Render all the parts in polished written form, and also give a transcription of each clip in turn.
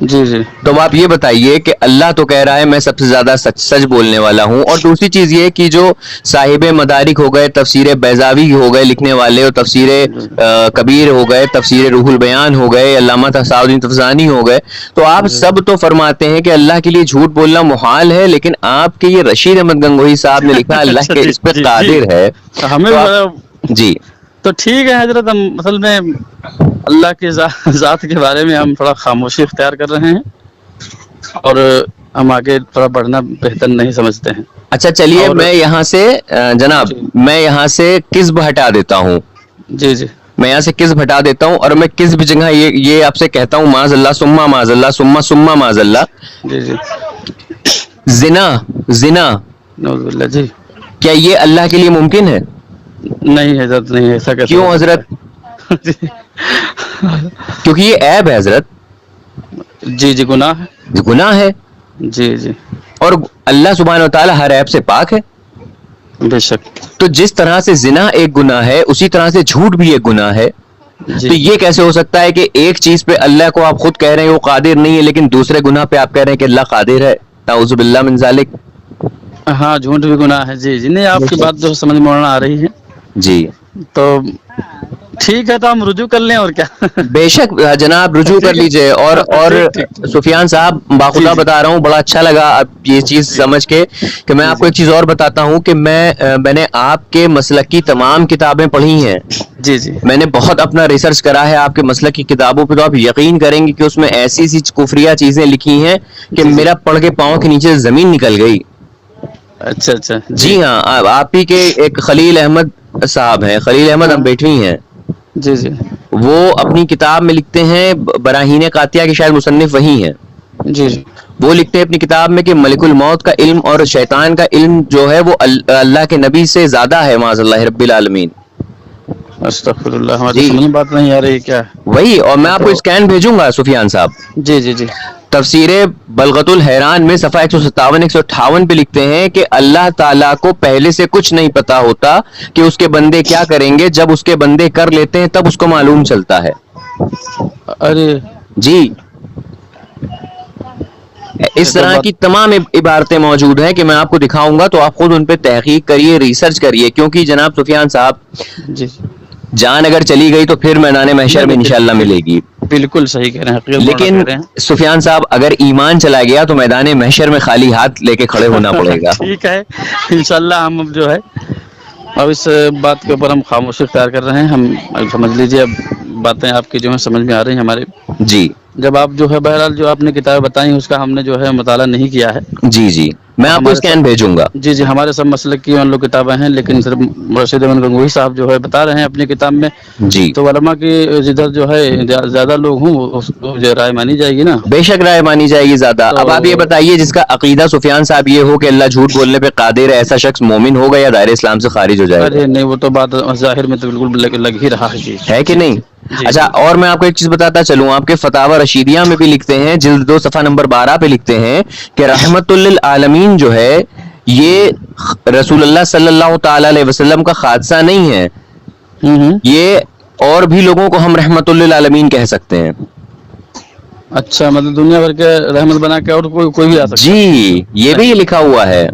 جی جی تو آپ یہ بتائیے کہ اللہ تو کہہ رہا ہے میں سب سے زیادہ سچ بولنے والا ہوں، اور دوسری چیز یہ کہ جو صاحب مدارک ہو گئے، تفسیر بیضاوی ہو گئے لکھنے والے، اور تفسیر کبیر ہو گئے، تفسیر روح البیان ہو گئے، علامہ سعد الدین تفزانی ہو گئے، تو آپ سب تو فرماتے ہیں کہ اللہ کے لیے جھوٹ بولنا محال ہے، لیکن آپ کے یہ رشید احمد گنگوہی صاحب نے لکھا اللہ کے اس پہ قادر ہے. ہمیں جی تو ٹھیک ہے حضرت، ہم اصل میں اللہ کے ذات کے بارے میں ہم تھوڑا خاموشی اختیار کر رہے ہیں، اور ہم آگے تھوڑا بڑھنا بہتر نہیں سمجھتے ہیں. اچھا چلیے، میں یہاں سے جناب جی میں یہاں سے کذب ہٹا دیتا ہوں، جی جی میں یہاں سے کذب ہٹا دیتا ہوں، اور میں کذب جگہ یہ آپ سے کہتا ہوں معاذ اللہ ثم معاذ اللہ ثم معاذ اللہ. جی جی زنا نعوذ باللہ. جی کیا یہ اللہ کے لیے ممکن ہے؟ نہیں حضرت، نہیں، ایسا کیسے کیوں ہو سکتا حضرت؟ ہے؟ جی کیونکہ یہ عیب ہے حضرت، جی جی گناہ ہے. گناہ ہے، جی جی اور اللہ سبحانہ و تعالی ہر عیب سے پاک ہے. بے شک. تو جس طرح سے زنا ایک گناہ ہے، اسی طرح سے جھوٹ بھی ایک گناہ ہے. جی تو یہ کیسے ہو سکتا ہے کہ ایک چیز پہ اللہ کو آپ خود کہہ رہے ہیں وہ قادر نہیں ہے، لیکن دوسرے گناہ پہ آپ کہہ رہے ہیں کہ اللہ قادر ہے؟ نعوذ باللہ من ذالک. ہاں جھوٹ بھی گناہ ہے. جی جی نہیں، آپ کی بات جو سمجھ میں آ رہی ہے. جی تو ٹھیک ہے، تو ہم رجوع کر لیں اور کیا. بے شک جناب، رجوع کر لیجئے. اور ٹھیک. سفیان صاحب باخدا بتا رہا ہوں، بڑا اچھا لگا اب یہ چیز سمجھ کے کہ میں آپ کو ایک چیز اور بتاتا ہوں کہ میں نے آپ کے مسلک کی تمام کتابیں پڑھی ہیں. جی جی میں نے بہت اپنا ریسرچ کرا ہے آپ کے مسلک کی کتابوں پہ، تو آپ یقین کریں گے کہ اس میں ایسی سی کفریہ چیزیں لکھی ہیں کہ میرا پڑھ کے پاؤں کے نیچے زمین نکل گئی. اچھا اچھا. جی ہاں، آپ ہی کے ایک خلیل احمد صاحب ہیں، خلیل احمد امبیٹوی ہیں. جی جی وہ اپنی کتاب میں لکھتے ہیں، براہین قاطعہ کے شاید مصنف وہی ہیں. جی جی وہ لکھتے ہیں اپنی کتاب میں کہ ملک الموت کا علم اور شیطان کا علم جو ہے وہ اللہ کے نبی سے زیادہ ہے معاذ اللہ رب العالمین. استغفر اللہ. ہماری جی سمجھ میں بات نہیں آ رہی کیا. وہی، اور میں آپ کو اسکین بھیجوں گا سفیان صاحب. جی جی جی تفسیر بلغت الحیران میں صفحہ 157 158 پہ لکھتے ہیں کہ اللہ تعالیٰ کو پہلے سے کچھ نہیں پتا ہوتا کہ اس کے بندے کیا کریں گے، جب اس کے بندے کر لیتے ہیں تب اس کو معلوم چلتا ہے. ارے جی اس طرح کی تمام عبارتیں موجود ہیں کہ میں آپ کو دکھاؤں گا، تو آپ خود ان پہ تحقیق کریے، ریسرچ کریے، کیونکہ جناب سفیان صاحب جی جان اگر چلی گئی تو پھر میدان محشر میں انشاءاللہ ملے گی. بالکل صحیح کہہ رہے ہیں، لیکن سفیان صاحب اگر ایمان چلا گیا تو میدان محشر میں خالی ہاتھ لے کے کھڑے ہونا پڑے گا. ٹھیک ہے انشاءاللہ. ہم جو ہے اب اس بات کے اوپر ہم خاموشی اختیار کر رہے ہیں. ہم سمجھ لیجیے اب باتیں آپ کی جو ہے سمجھ میں آ رہی ہیں ہمارے. جی جب آپ جو ہے بہرحال جو آپ نے کتابیں بتائیں اس کا ہم نے جو ہے مطالعہ نہیں کیا ہے. جی جی میں آپ کو اسکین بھیجوں گا. جی جی ہمارے سب مسلک کی لوگ کتابیں ہیں، لیکن صرف رشید احمد گنگوہی صاحب جو ہے بتا رہے ہیں اپنی کتاب میں. جی تو علماء کی جدھر جو ہے زیادہ لوگ ہوں اس کو جو رائے مانی جائے گی نا. بے شک رائے مانی جائے گی زیادہ. اب آپ یہ بتائیے جس کا عقیدہ سفیان صاحب یہ ہو کہ اللہ جھوٹ بولنے پہ قادر ہے، ایسا شخص مومن ہوگا یا دائرہ اسلام سے خارج ہو جائے گا؟ ارے نہیں، وہ تو بات ظاہر میں تو بالکل لگ ہی رہا ہے. جی ہے کہ نہیں؟ اچھا، اور میں آپ کو ایک چیز بتاتا چلوں، آپ کے فتاوی رشیدیہ میں بھی لکھتے ہیں، جلد 2 صفحہ نمبر 12 پہ لکھتے ہیں کہ رحمت للعالمین جو ہے یہ رسول اللہ صلی اللہ تعالی علیہ وسلم کا حادثہ نہیں ہے، یہ اور بھی لوگوں کو ہم رحمت للعالمین کہہ سکتے ہیں. اچھا، مطلب دنیا بھر کے رحمت بنا کے اور کوئی بھی آ سکتا ہے. جی یہ بھی لکھا ہوا ہے،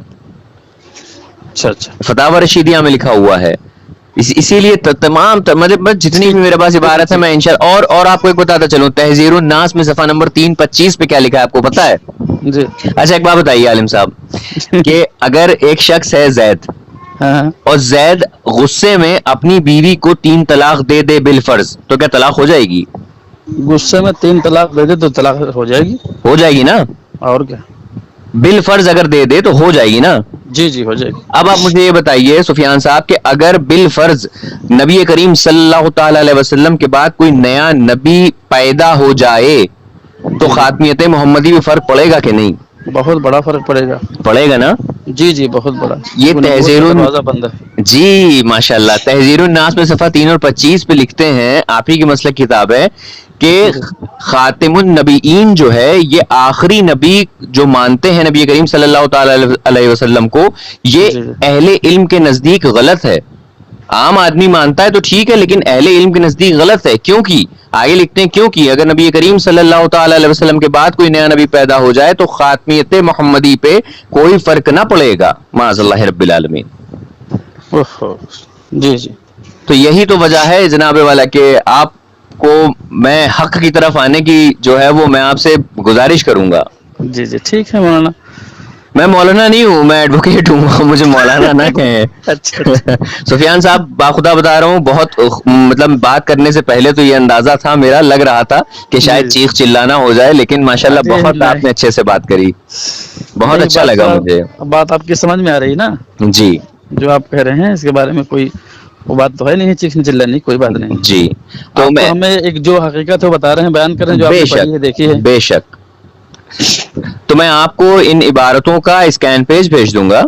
اچھا اچھا فتاوی رشیدیہ میں لکھا ہوا ہے. اسی لیے تمام مطلب جتنی بھی میرے پاس عبارت ہے میں انشاءاللہ اور آپ کو ایک بتاتا چلوں، تحذیر الناس میں صفحہ نمبر 325 پہ کیا لکھا ہے آپ کو پتا ہے؟ جی اچھا ایک بات بتائیے عالم صاحب کہ اگر ایک شخص ہے زید اور زید غصے میں اپنی بیوی کو 3 طلاق دے دے بالفرض، تو کیا طلاق ہو جائے گی؟ غصے میں 3 طلاق دے دے تو طلاق ہو جائے گی. ہو جائے گی نا. اور کیا، بالفرض اگر دے دے تو ہو جائے گی نا. جی جی ہو جائے گی. اب آپ مجھے یہ بتائیے سفیان صاحب کہ اگر بالفرض نبی کریم صلی اللہ تعالی علیہ وسلم کے بعد کوئی نیا نبی پیدا ہو جائے تو خاتمیت محمدی میں فرق پڑے گا کہ نہیں؟ بہت بڑا فرق پڑے گا. پڑے گا نا. جی جی بہت بڑا. یہ تحذیر بند ہے. جی ماشاءاللہ تحذیر الناس میں صفحہ 3 اور 25 پہ لکھتے ہیں، آپ ہی کی مسلک کتاب ہے، کہ خاتم النبیین جو ہے یہ آخری نبی جو مانتے ہیں نبی کریم صلی اللہ تعالی علیہ وسلم کو، یہ اہل علم کے نزدیک غلط ہے. عام آدمی مانتا ہے تو ٹھیک ہے، لیکن اہل علم کے نزدیک غلط ہے. کیوں کی؟ آگے لکھتے ہیں کیوں کی اگر نبی کریم صلی اللہ تعالی علیہ وسلم کے بعد کوئی نیا نبی پیدا ہو جائے تو خاتمیت محمدی پہ کوئی فرق نہ پڑے گا معاذ اللہ رب العالمین. جی جی. تو یہی تو وجہ ہے جناب والا کہ آپ کو میں حق کی طرف آنے کی جو ہے وہ میں آپ سے گزارش کروں گا. جی جی ٹھیک ہے مولانا. میں مولانا نہیں ہوں، میں ایڈوکیٹ ہوں، مجھے مولانا نہ کہیں. اچھا سفیان صاحب باخدا بتا رہا ہوں، بہت مطلب بات کرنے سے پہلے تو یہ اندازہ تھا میرا، لگ رہا تھا کہ شاید چیخ چلانا ہو جائے، لیکن ماشاءاللہ بہت آپ نے اچھے سے بات کری، بہت اچھا لگا مجھے. بات آپ کی سمجھ میں آ رہی نا جی جو آپ کہہ رہے ہیں اس کے بارے میں، کوئی وہ بات تو ہے نہیں چیخنے چلانے، کوئی بات نہیں. جی تو میں ہمیں ایک جو حقیقت ہے بتا رہے ہیں، بیان کر رہے ہیں جو آپ نے پڑھی ہے دیکھی ہے. بے شک. تو میں آپ کو ان عبارتوں کا اسکین پیج بھیج دوں گا.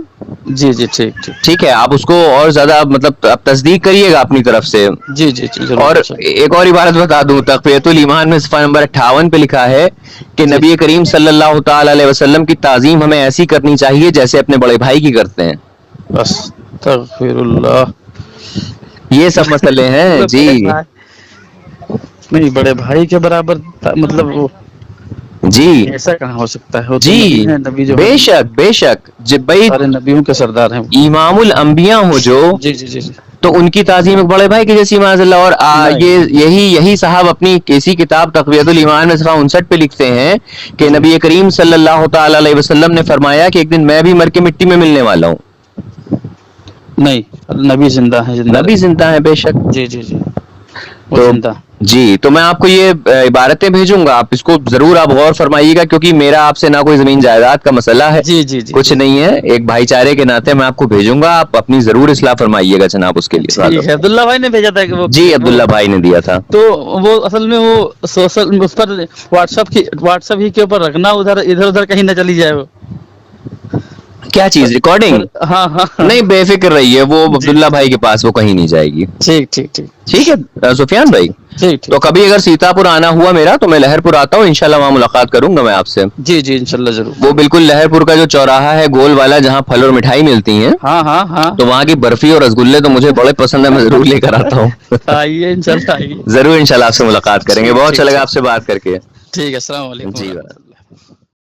جی جی ٹھیک ٹھیک ٹھیک ہے، آپ اس کو اور زیادہ مطلب آپ تصدیق کریے گا اپنی طرف سے. جی جی ضرور. اور ایک اور عبارت بتا دوں، تقویۃ الایمان میں صفحہ نمبر 58 پہ لکھا ہے کہ نبی کریم صلی اللہ تعالی علیہ وسلم کی تعظیم ہمیں ایسی کرنی چاہیے جیسے اپنے بڑے بھائی کی کرتے ہیں. استغفر اللہ. یہ سب مسئلے ہیں. جی نہیں بڑے بھائی کے برابر مطلب وہ جی ایسا کہاں ہو سکتا ہے؟ جی نبی جو بے شک بے شک. جب بھائی سارے نبیوں کے سردار ہیں امام الانبیاء ہو جو، جی جی جی. تو ان کی تعظیم ایک بڑے بھائی کی جیسی معاذ اللہ. اور یہی صاحب اپنی کسی کتاب تقویۃ الایمان میں صفحہ 59 پہ لکھتے ہیں کہ نبی کریم صلی اللہ تعالی علیہ وسلم نے فرمایا کہ ایک دن میں بھی مر کے مٹی میں ملنے والا ہوں. نہیں نبی زندہ ہیں، نبی زندہ ہے بے شک. جی جی جی تو جی تو میں آپ کو یہ عبارتیں بھیجوں گا، آپ اس کو ضرور آپ غور فرمائیے گا، کیونکہ میرا آپ سے نہ کوئی زمین جائیداد کا مسئلہ ہے، جی جی جی کچھ نہیں ہے، ایک بھائی چارے کے ناطے میں آپ کو بھیجوں گا، آپ اپنی ضرور اصلاح فرمائیے گا جناب اس کے لیے. عبداللہ بھائی نے بھیجا تھا کہ وہ جی عبداللہ بھائی نے دیا تھا. تو وہ اصل میں وہ سوشل اس پر واٹس ایپ ہی کے اوپر رکھنا، ادھر کہیں نہ چلی جائے وہ. کیا چیز ریکارڈنگ؟ ہاں ہاں نہیں بے فکر رہیے، وہ عبداللہ بھائی کے پاس وہ کہیں نہیں جائے گی. ٹھیک ٹھیک ٹھیک ٹھیک ہے سفیان بھائی. تو کبھی اگر سیتا پور آنا ہوا میرا تو میں لہر پور آتا ہوں، انشاءاللہ وہاں ملاقات کروں گا میں آپ سے. جی جی انشاءاللہ ضرور. وہ بالکل لہر پور کا جو چوراہا ہے گول والا جہاں پھل اور مٹھائی ملتی ہیں، ہاں ہاں ہاں، تو وہاں کی برفی اور رسگلے تو مجھے بڑے پسند ہے، میں ضرور لے کر آتا ہوں. آئیے انشاءاللہ آئیے. ضرور انشاءاللہ آپ سے ملاقات کریں گے. بہت اچھا لگا آپ سے بات کر کے. ٹھیک ہے، السلام علیکم. جی.